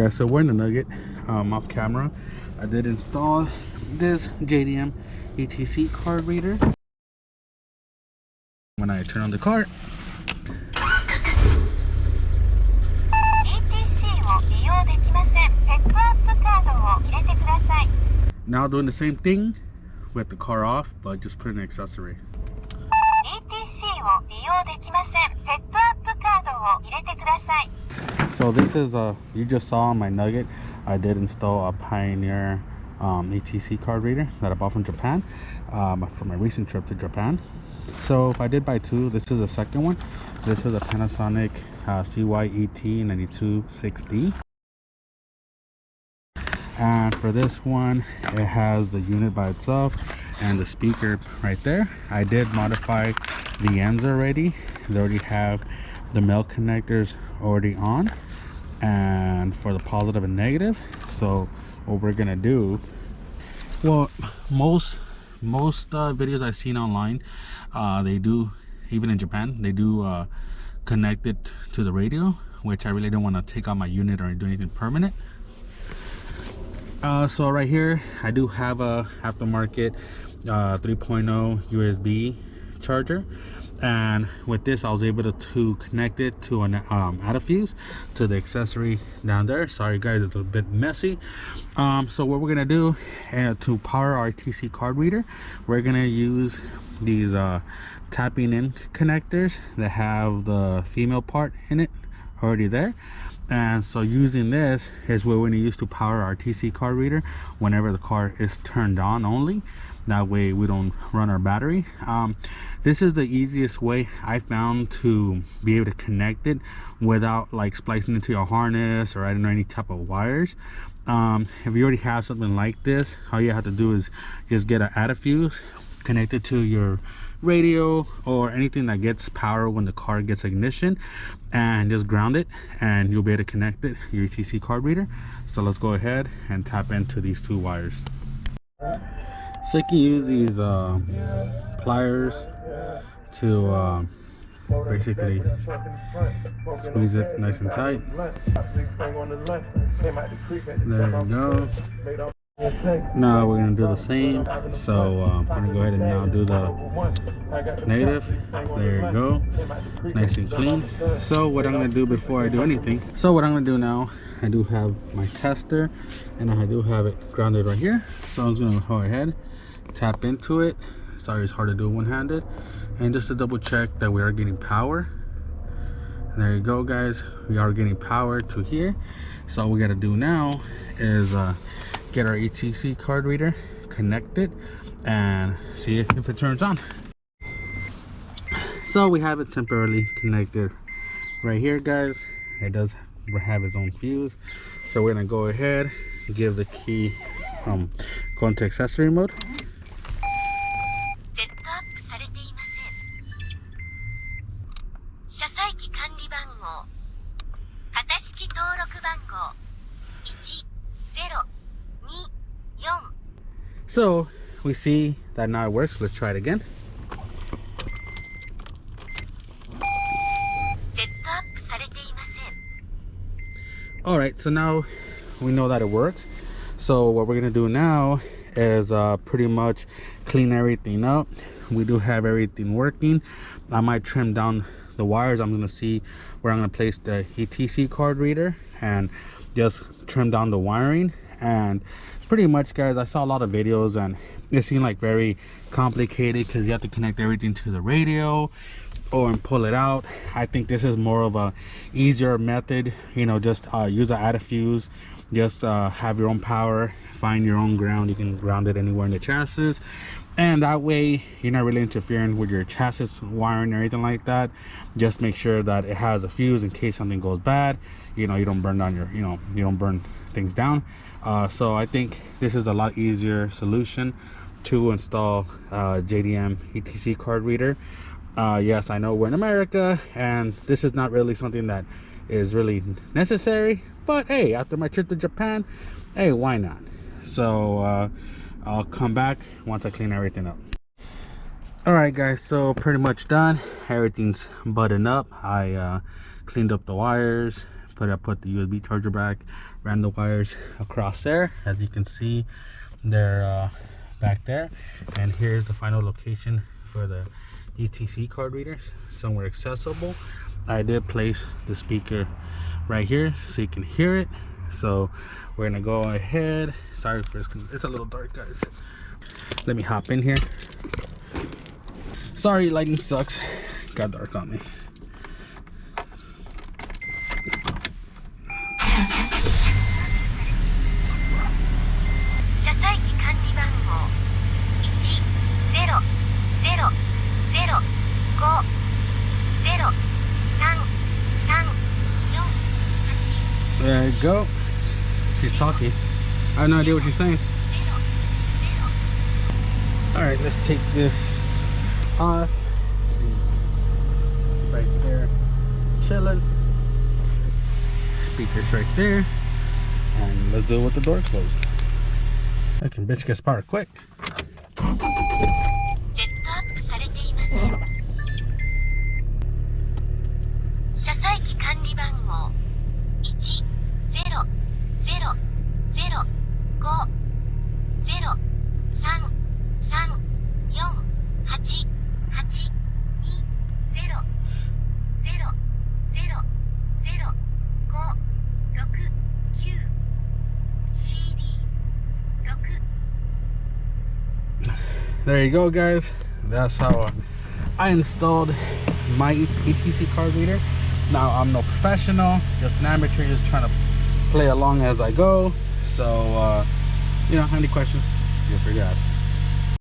Yeah, so we're in the Nugget, off camera. I did install this JDM ETC card reader. When I turn on the card, now doing the same thing with the car off, but just put an accessory. So this is you just saw on my Nugget, I did install a Pioneer ETC card reader that I bought from Japan for my recent trip to Japan. So if I did buy two, this is the second one. This is a Panasonic CY-ET926D. And for this one, it has the unit by itself and the speaker right there. I did modify the ends already. They already have the male connectors already on, and for the positive and negative. So what we're gonna do, well, most videos I've seen online, they do, even in Japan, they do connect it to the radio, which I really don't want to take out my unit or do anything permanent. So right here I do have a aftermarket 3.0 USB charger, and with this I was able to connect it to an add a fuse to the accessory down there. Sorry guys, it's a bit messy. So what we're gonna do to power our ETC card reader, we're gonna use these tapping in connectors that have the female part in it already there. And so using this is what we're going to use to power our ETC card reader whenever the car is turned on only. That way we don't run our battery. This is the easiest way I found to be able to connect it without like splicing into your harness or I don't know, any type of wires. If you already have something like this, all you have to do is just get an add a fuse, connect it to your radio or anything that gets power when the car gets ignition, and just ground it, and you'll be able to connect it, your ETC card reader. So let's go ahead and tap into these two wires. So you can use these pliers to basically squeeze it nice and tight. There you go. Now we're going to do the same. So I'm going to go ahead and now do the negative. There you go. Nice and clean. So what I'm going to do before I do anything, so what I'm going to do now, I do have my tester and I do have it grounded right here. So I'm just going to go ahead, tap into it. Sorry, it's hard to do one-handed. And just to double check that we are getting power. And there you go guys, we are getting power to here. So all we got to do now is get our ETC card reader connected and see if it turns on. So we have it temporarily connected right here guys. It does have its own fuse, so we're gonna go ahead and give the key go into accessory mode. So we see that now it works. Let's try it again. All right, so now we know that it works. So what we're gonna do now is pretty much clean everything up. We do have everything working. I might trim down the wires. I'm gonna see where I'm gonna place the ETC card reader and just trim down the wiring. And pretty much guys, I saw a lot of videos and it seemed like very complicated because you have to connect everything to the radio or and pull it out. I think this is more of a easier method, you know, just use an add a fuse, just have your own power, find your own ground. You can ground it anywhere in the chassis, and that way you're not really interfering with your chassis wiring or anything like that. Just make sure that it has a fuse in case something goes bad, you know, you don't burn down your, you know, you don't burn things down. So I think this is a lot easier solution to install JDM ETC card reader. Yes, I know we're in America and this is not really something that is really necessary, but hey, after my trip to Japan, hey, why not? So I'll come back once I clean everything up. All right guys, so pretty much done. Everything's buttoned up. I cleaned up the wires, I put the USB charger back, ran the wires across there. As you can see, they're back there. And here's the final location for the ETC card readers, somewhere accessible. I did place the speaker right here so you can hear it. So we're gonna go ahead. Sorry for this, it's a little dark, guys. Let me hop in here. Sorry, lighting sucks. Got dark on me. There you go. She's talking. I have no idea what she's saying. Alright, let's take this off. Right there, chilling. Speakers right there. And let's do it with the door closed. I can bitch gets power quick. There you go, guys. That's how I installed my ETC card reader. Now, I'm no professional, just an amateur, just trying to play along as I go. So, you know, any questions, feel free to ask.